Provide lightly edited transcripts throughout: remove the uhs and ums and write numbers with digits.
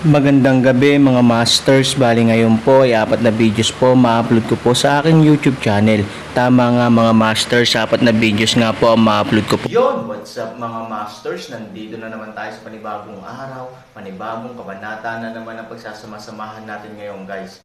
Magandang gabi mga masters, bali ngayon po ay 4 na videos po ma-upload ko po sa aking YouTube channel. Tama nga mga masters, 4 na videos nga po ang ma-upload ko po. Yon, what's up mga masters, nandito na naman tayo sa panibagong araw, panibagong kabanata na naman ang pagsasama-samahan natin ngayon guys.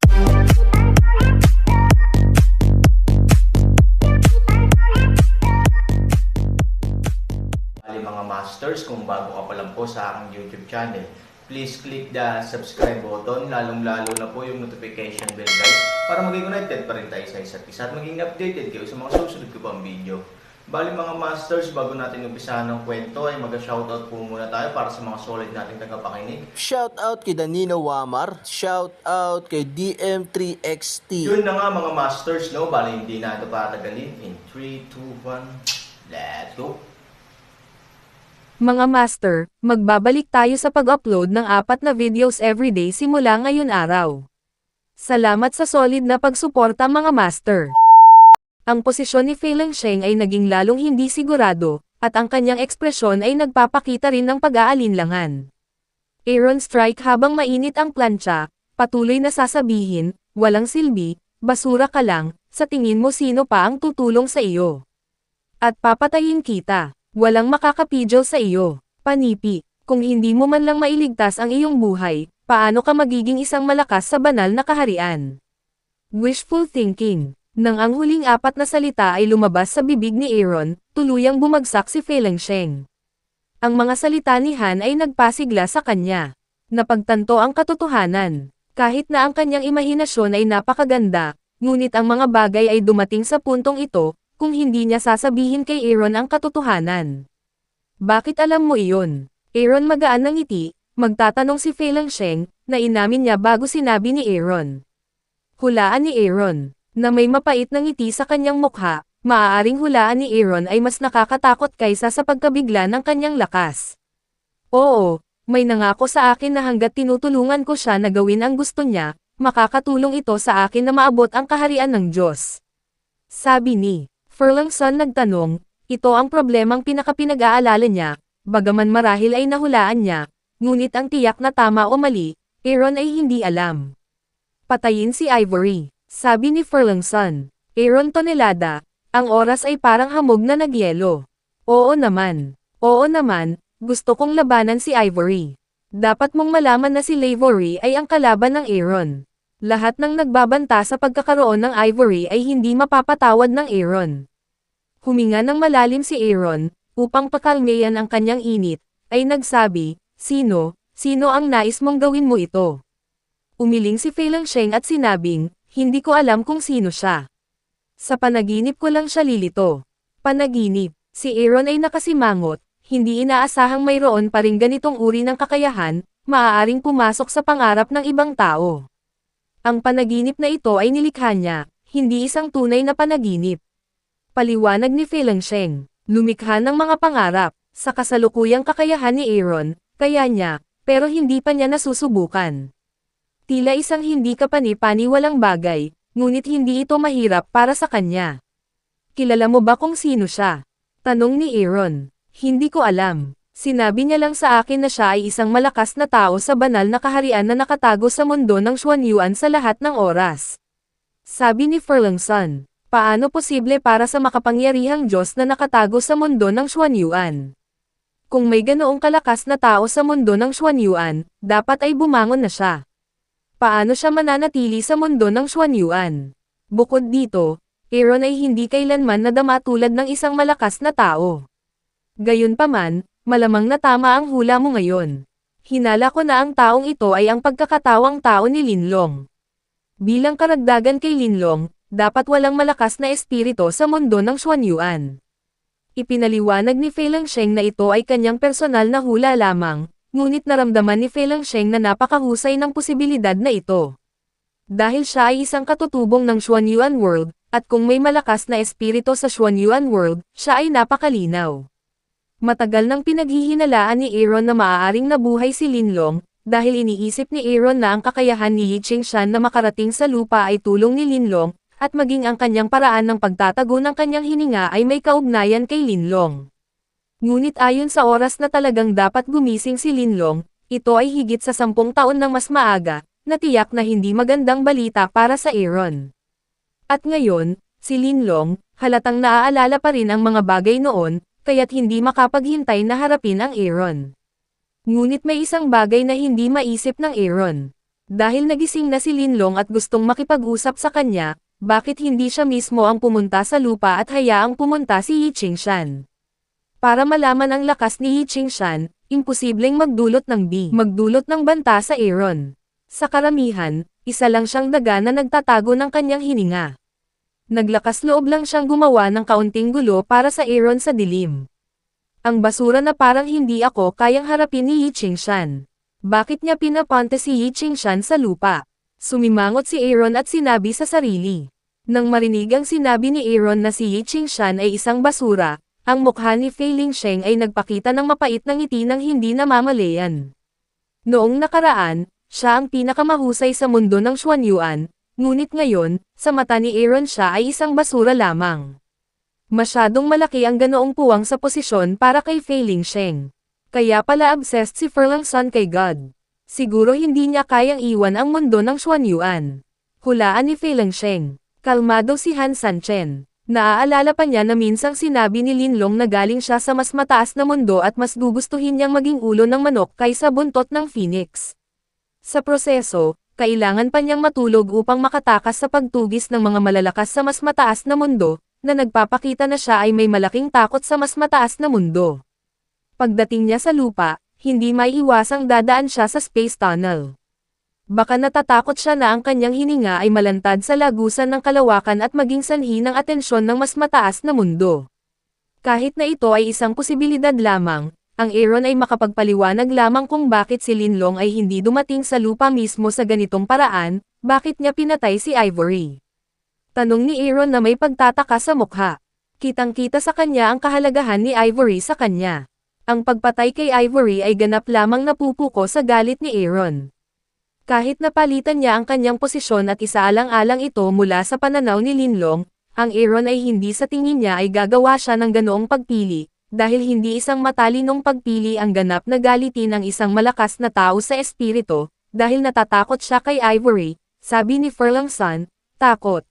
Bali mga masters, kung bago ka pa lang po sa aking YouTube channel, please click the subscribe button, lalong-lalo na po yung notification bell guys, para maging connected pa rin tayo sa isa't isa at maging updated kayo sa mga susunod ko pang video. Bali mga masters, bago natin umpisahan ng kwento ay mag-shoutout po muna tayo para sa mga solid nating tagapakinig. Shoutout kay Danino Wamar, shoutout kay DM3XT. Yun na nga mga masters, no? Bali hindi na ito patagalin. In 3, 2, 1, let's go! Mga master, magbabalik tayo sa pag-upload ng 4 na videos everyday simula ngayon araw. Salamat sa solid na pagsuporta mga master. Ang posisyon ni Fei Lengsheng ay naging lalong hindi sigurado, at ang kanyang ekspresyon ay nagpapakita rin ng pag-aalinlangan. Aaron strike habang mainit ang plancha, patuloy na sasabihin, walang silbi, basura ka lang, sa tingin mo sino pa ang tutulong sa iyo. At papatayin kita. Walang makakapidyo sa iyo, panipi, kung hindi mo man lang mailigtas ang iyong buhay, paano ka magiging isang malakas sa banal na kaharian? Wishful thinking. Nang ang huling 4 na salita ay lumabas sa bibig ni Aaron, tuluyang bumagsak si Fei Lengsheng. Ang mga salita ni Han ay nagpasigla sa kanya. Napagtanto ang katotohanan. Kahit na ang kanyang imahinasyon ay napakaganda, ngunit ang mga bagay ay dumating sa puntong ito, kung hindi niya sasabihin kay Aaron ang katotohanan. Bakit alam mo iyon? Aaron magaan ng ngiti, magtatanong si Fei Lengsheng, na inamin niya bago sinabi ni Aaron. Hulaan ni Aaron, na may mapait na ngiti sa kanyang mukha, maaaring hulaan ni Aaron ay mas nakakatakot kaysa sa pagkabigla ng kanyang lakas. Oo, may nangako sa akin na hanggat tinutulungan ko siya na gawin ang gusto niya, makakatulong ito sa akin na maabot ang kaharian ng Diyos. Sabi ni Ferlingson nagtanong, ito ang problemang pinaka-pinag-aalala niya, bagaman marahil ay nahulaan niya, ngunit ang tiyak na tama o mali, Aaron ay hindi alam. Patayin si Ivory, sabi ni Ferlingson. Aaron tonelada, ang oras ay parang hamog na nagyelo. Oo naman, gusto kong labanan si Ivory. Dapat mong malaman na si Lavery ay ang kalaban ng Aaron. Lahat ng nagbabanta sa pagkakaroon ng Ivory ay hindi mapapatawad ng Aaron. Huminga ng malalim si Aaron, upang pakalmayan ang kanyang init, ay nagsabi, sino ang nais mong gawin mo ito? Umiling si Fei Lengsheng at sinabing, hindi ko alam kung sino siya. Sa panaginip ko lang siya lilito. Panaginip, si Aaron ay nakasimangot, hindi inaasahang mayroon pa ring ganitong uri ng kakayahan, maaaring pumasok sa pangarap ng ibang tao. Ang panaginip na ito ay nilikha niya, hindi isang tunay na panaginip. Paliwanag ni Fei Lengsheng, lumikha ng mga pangarap, sa kasalukuyang kakayahan ni Aaron, kaya niya, pero hindi pa niya nasusubukan. Tila isang hindi kapani-paniwalang bagay, ngunit hindi ito mahirap para sa kanya. Kilala mo ba kung sino siya? Tanong ni Aaron. Hindi ko alam. Sinabi niya lang sa akin na siya ay isang malakas na tao sa banal na kaharian na nakatago sa mundo ng Xuanyuan sa lahat ng oras. Sabi ni Ferlingson, paano posible para sa makapangyarihang Diyos na nakatago sa mundo ng Xuanyuan? Kung may ganoong kalakas na tao sa mundo ng Xuanyuan, dapat ay bumangon na siya. Paano siya mananatili sa mundo ng Xuanyuan? Bukod dito, Aaron ay hindi kailanman nadama tulad ng isang malakas na tao. Gayunpaman, malamang na tama ang hula mo ngayon. Hinala ko na ang taong ito ay ang pagkakatawang tao ni Linlong. Bilang karagdagan kay Linlong, dapat walang malakas na espiritu sa mundo ng Xuanyuan. Ipinaliwanag ni Fei Lengsheng na ito ay kanyang personal na hula lamang, ngunit naramdaman ni Fei Lengsheng na napakahusay ng posibilidad na ito. Dahil siya ay isang katutubong ng Xuanyuan World, at kung may malakas na espiritu sa Xuanyuan World, siya ay napakalinaw. Matagal nang pinaghihinalaan ni Aaron na maaaring nabuhay si Linlong, dahil iniisip ni Aaron na ang kakayahan ni Yi Qingshan na makarating sa lupa ay tulong ni Linlong, at maging ang kanyang paraan ng pagtatago ng kanyang hininga ay may kaugnayan kay Linlong. Ngunit ayon sa oras na talagang dapat gumising si Linlong, Ito ay higit sa 10 taon nang mas maaga, na tiyak na hindi magandang balita para sa Aaron. At ngayon, si Linlong, halatang naaalala pa rin ang mga bagay noon, kaya't hindi makapaghintay na harapin ang Aaron. Ngunit may isang bagay na hindi maisip ng Aaron. Dahil nagising na si Linlong at gustong makipag-usap sa kanya, bakit hindi siya mismo ang pumunta sa lupa at hayaang pumunta si Yi Qingshan? Para malaman ang lakas ni Yi Qingshan, imposibleng magdulot ng banta sa Aaron. Sa karamihan, isa lang siyang daga na nagtatago ng kanyang hininga. Naglakas loob lang siyang gumawa ng kaunting gulo para sa Aaron sa dilim. Ang basura na parang hindi ako kayang harapin ni Yi Qingshan. Bakit niya pinapunta si Yi Qingshan sa lupa? Sumimangot si Aaron at sinabi sa sarili. Nang marinig ang sinabi ni Aaron na si Yi Qingshan ay isang basura, ang mukha ni Fei Lingsheng ay nagpakita ng mapait na ngiti ng hindi namamalayan. Noong nakaraan, siya ang pinakamahusay sa mundo ng Xuanyuan, ngunit ngayon, sa mata ni Aaron siya ay isang basura lamang. Masyadong malaki ang ganoong puwang sa posisyon para kay Fei Lingsheng. Kaya pala obsessed si Furlongson kay God. Siguro hindi niya kayang iwan ang mundo ng Xuanyuan. Hulaan ni Fei Lingsheng. Kalmado si Han Sanchen. Naaalala pa niya na minsang sinabi ni Linlong na galing siya sa mas mataas na mundo at mas gugustuhin niyang maging ulo ng manok kaysa buntot ng phoenix. Sa proseso, kailangan pa niyang matulog upang makatakas sa pagtugis ng mga malalakas sa mas mataas na mundo, na nagpapakita na siya ay may malaking takot sa mas mataas na mundo. Pagdating niya sa lupa, hindi maiiwasang dadaan siya sa space tunnel. Baka natatakot siya na ang kanyang hininga ay malantad sa lagusan ng kalawakan at maging sanhi ng atensyon ng mas mataas na mundo. Kahit na ito ay isang posibilidad lamang, ang Aaron ay makapagpaliwanag lamang kung bakit si Linlong ay hindi dumating sa lupa mismo sa ganitong paraan, bakit niya pinatay si Ivory. Tanong ni Aaron na may pagtataka sa mukha. Kitang-kita sa kanya ang kahalagahan ni Ivory sa kanya. Ang pagpatay kay Ivory ay ganap lamang napupuko sa galit ni Aaron. Kahit napalitan niya ang kanyang posisyon at isaalang-alang ito mula sa pananaw ni Linlong, ang Aaron ay hindi sa tingin niya ay gagawa siya ng ganoong pagpili, dahil hindi isang matalinong pagpili ang ganap na galitin ang isang malakas na tao sa espiritu, dahil natatakot siya kay Ivory, sabi ni Furlongson, takot.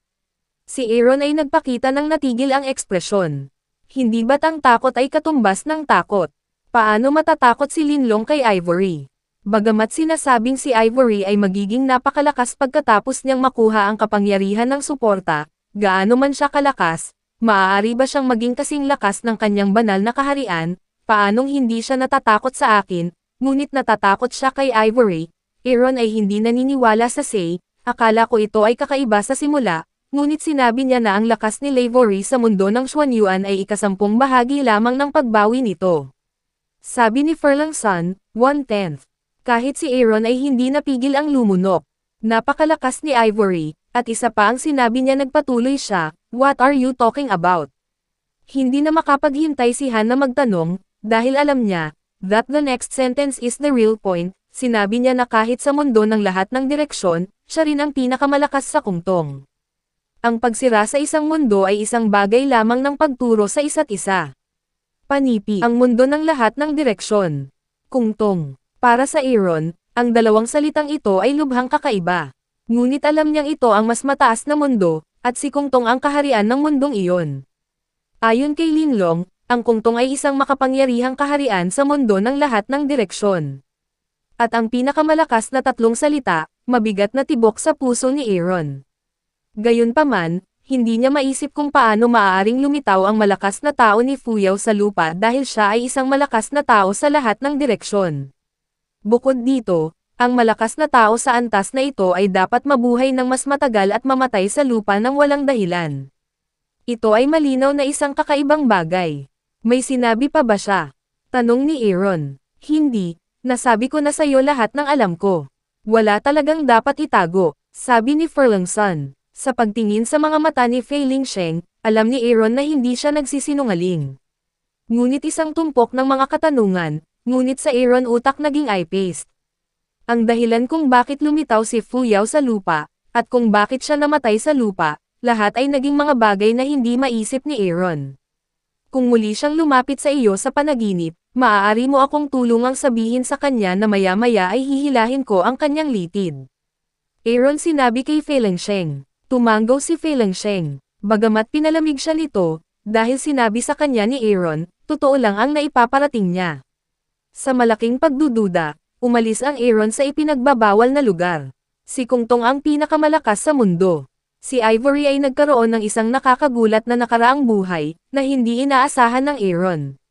Si Aaron ay nagpakita ng natigil ang ekspresyon. Hindi ba't ang takot ay katumbas ng takot? Paano matatakot si Linlong kay Ivory? Bagamat sinasabing si Ivory ay magiging napakalakas pagkatapos niyang makuha ang kapangyarihan ng suporta, gaano man siya kalakas, maaari ba siyang maging kasing lakas ng kanyang banal na kaharian, paanong hindi siya natatakot sa akin, ngunit natatakot siya kay Ivory. Aaron ay hindi naniniwala sa Sei, akala ko ito ay kakaiba sa simula, ngunit sinabi niya na ang lakas ni Ivory sa mundo ng Xuanyuan ay ikasampung bahagi lamang ng pagbawi nito. Sabi ni Furlongson, 1/10. Kahit si Aaron ay hindi napigil ang lumunok. Napakalakas ni Ivory, at isa pa ang sinabi niya nagpatuloy siya, what are you talking about? Hindi na makapaghintay si Han na magtanong, dahil alam niya, that the next sentence is the real point, sinabi niya na kahit sa mundo ng lahat ng direksyon, siya rin ang pinakamalakas sa kungtong. Ang pagsira sa isang mundo ay isang bagay lamang ng pagturo sa isa't isa. Panipi, ang mundo ng lahat ng direksyon. Kungtong. Para sa Aaron, ang dalawang salitang ito ay lubhang kakaiba. Ngunit alam niyang ito ang mas mataas na mundo, at si Kungtong ang kaharian ng mundong iyon. Ayon kay Linlong, ang Kungtong ay isang makapangyarihang kaharian sa mundo ng lahat ng direksyon. At ang pinakamalakas na tatlong salita, mabigat na tibok sa puso ni Aaron. Gayunpaman, hindi niya maisip kung paano maaaring lumitaw ang malakas na tao ni Fuyao sa lupa dahil siya ay isang malakas na tao sa lahat ng direksyon. Bukod dito, ang malakas na tao sa antas na ito ay dapat mabuhay ng mas matagal at mamatay sa lupa ng walang dahilan. Ito ay malinaw na isang kakaibang bagay. May sinabi pa ba siya? Tanong ni Aaron. Hindi, nasabi ko na sa iyo lahat ng alam ko. Wala talagang dapat itago, sabi ni Furlongson. Sa pagtingin sa mga mata ni Fei Lingsheng, alam ni Aaron na hindi siya nagsisinungaling. Ngunit isang tumpok ng mga katanungan, ngunit sa Aaron utak naging eye-paste. Ang dahilan kung bakit lumitaw si Fuyao sa lupa, at kung bakit siya namatay sa lupa, lahat ay naging mga bagay na hindi maisip ni Aaron. Kung muli siyang lumapit sa iyo sa panaginip, Maaari mo akong tulungang sabihin sa kanya na maya-maya ay hihilahin ko ang kanyang litid. Aaron sinabi kay Feilengsheng. Tumanggaw si Feilengsheng. Bagamat pinalamig siya nito, dahil sinabi sa kanya ni Aaron, totoo lang ang naipaparating niya. Sa malaking pagdududa, umalis ang Aaron sa ipinagbabawal na lugar. Si Kungtong ang pinakamalakas sa mundo. Si Ivory ay nagkaroon ng isang nakakagulat na nakaraang buhay, na hindi inaasahan ng Aaron.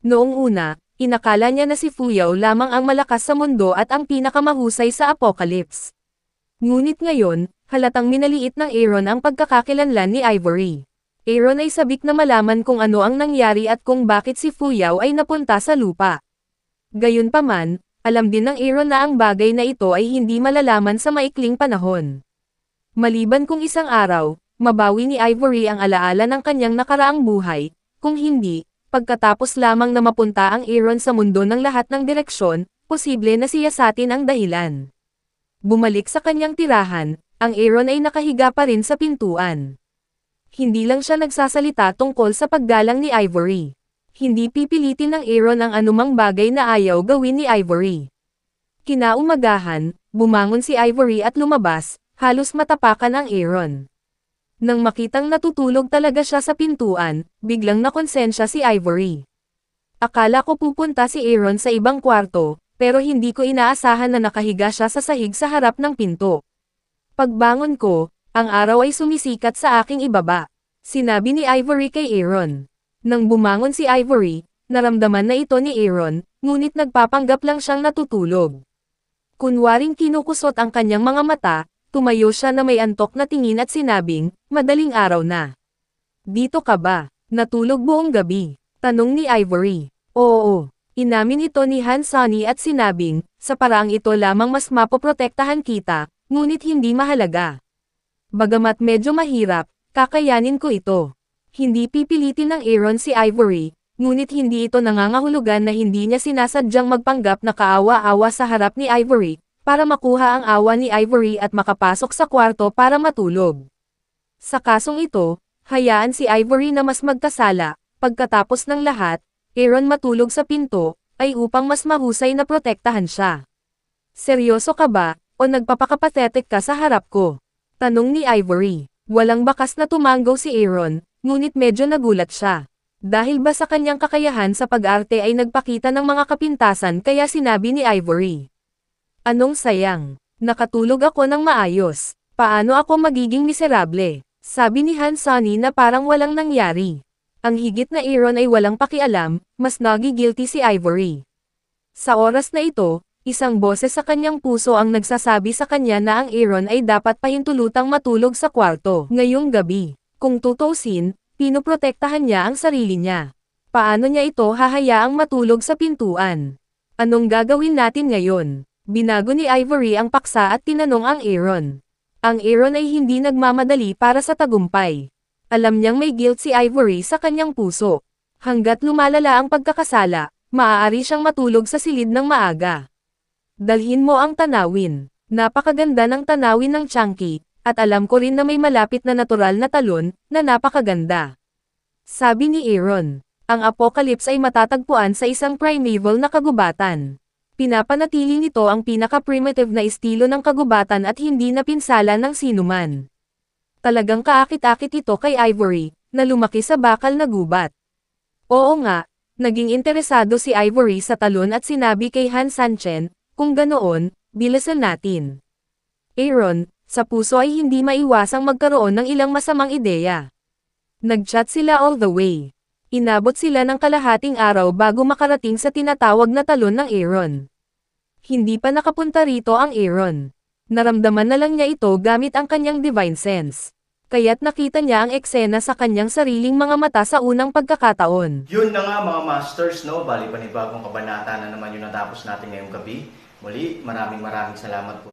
Noong una, inakala niya na si Fuyao lamang ang malakas sa mundo at ang pinakamahusay sa Apocalypse. Ngunit ngayon, halatang minaliit ng Aaron ang pagkakakilanlan ni Ivory. Aaron ay sabik na malaman kung ano ang nangyari at kung bakit si Fuyao ay napunta sa lupa. Gayunpaman, alam din ng Aaron na ang bagay na ito ay hindi malalaman sa maikling panahon. Maliban kung isang araw, mabawi ni Ivory ang alaala ng kanyang nakaraang buhay, kung hindi, pagkatapos lamang na mapunta ang Aaron sa mundo ng lahat ng direksyon, posible na siyasatin ang dahilan. Bumalik sa kanyang tirahan, ang Aaron ay nakahiga pa rin sa pintuan. Hindi lang siya nagsasalita tungkol sa paggalang ni Ivory. Hindi pipilitin ng Aaron ang anumang bagay na ayaw gawin ni Ivory. Kinaumagahan, bumangon si Ivory at lumabas, halos matapakan ang Aaron. Nang makitang natutulog talaga siya sa pintuan, biglang nakonsensya si Ivory. Akala ko pupunta si Aaron sa ibang kwarto, pero hindi ko inaasahan na nakahiga siya sa sahig sa harap ng pinto. Pagbangon ko, ang araw ay sumisikat sa aking ibaba. Sinabi ni Ivory kay Aaron. Nang bumangon si Ivory, naramdaman na ito ni Aaron, ngunit nagpapanggap lang siyang natutulog. Kunwaring kinukusot ang kanyang mga mata, tumayo siya na may antok na tingin at sinabing, madaling araw na. Dito ka ba? Natulog buong gabi? Tanong ni Ivory. Oo. Inamin ito ni Han Sunny at sinabing, sa paraang ito lamang mas mapoprotektahan kita, ngunit hindi mahalaga. Bagamat medyo mahirap, kakayanin ko ito. Hindi pipilitin ng Aaron si Ivory, ngunit hindi ito nangangahulugan na hindi niya sinasadyang magpanggap na kaawa-awa sa harap ni Ivory, para makuha ang awa ni Ivory at makapasok sa kwarto para matulog. Sa kasong ito, hayaan si Ivory na mas magkasala, pagkatapos ng lahat, Aaron matulog sa pinto, ay upang mas mahusay na protektahan siya. Seryoso ka ba, o nagpapakapathetic ka sa harap ko? Tanong ni Ivory. Walang bakas na tumanggaw si Aaron, ngunit medyo nagulat siya. Dahil ba sa kanyang kakayahan sa pag-arte ay nagpakita ng mga kapintasan kaya sinabi ni Ivory. Anong sayang, nakatulog ako ng maayos, paano ako magiging miserable? Sabi ni Han Sunny na parang walang nangyari. Ang higit na Aaron ay walang pakialam, mas nagi-guilty si Ivory. Sa oras na ito, isang boses sa kanyang puso ang nagsasabi sa kanya na ang Aaron ay dapat pahintulutang matulog sa kwarto ngayong gabi. Kung tutusin, pinoprotektahan niya ang sarili niya. Paano niya ito hahayaang matulog sa pintuan? Anong gagawin natin ngayon? Binago ni Ivory ang paksa at tinanong ang Aaron. Ang Aaron ay hindi nagmamadali para sa tagumpay. Alam niyang may guilt si Ivory sa kanyang puso. Hanggat lumalala ang pagkakasala, maaari siyang matulog sa silid ng maaga. Dalhin mo ang tanawin. Napakaganda ng tanawin ng Chunky, at alam ko rin na may malapit na natural na talon, na napakaganda. Sabi ni Aaron, ang Apocalypse ay matatagpuan sa isang primeval na kagubatan. Pinapanatili nito ang pinaka-primitive na estilo ng kagubatan at hindi napinsala ng sinuman. Talagang kaakit-akit ito kay Ivory, na lumaki sa bakal na gubat. Oo nga, naging interesado si Ivory sa talon at sinabi kay Han Sanchen, kung ganoon, bilasan natin. Aaron, sa puso ay hindi maiwasang magkaroon ng ilang masamang ideya. Nag-chat sila all the way. Inabot sila ng kalahating araw bago makarating sa tinatawag na talon ng Aaron. Hindi pa nakapunta rito ang Aaron. Naramdaman na lang niya ito gamit ang kanyang divine sense. Kaya't nakita niya ang eksena sa kanyang sariling mga mata sa unang pagkakataon. Yun na nga mga masters, no? Bali panibagong kabanata na naman yung natapos natin ngayong gabi. Muli, maraming salamat po.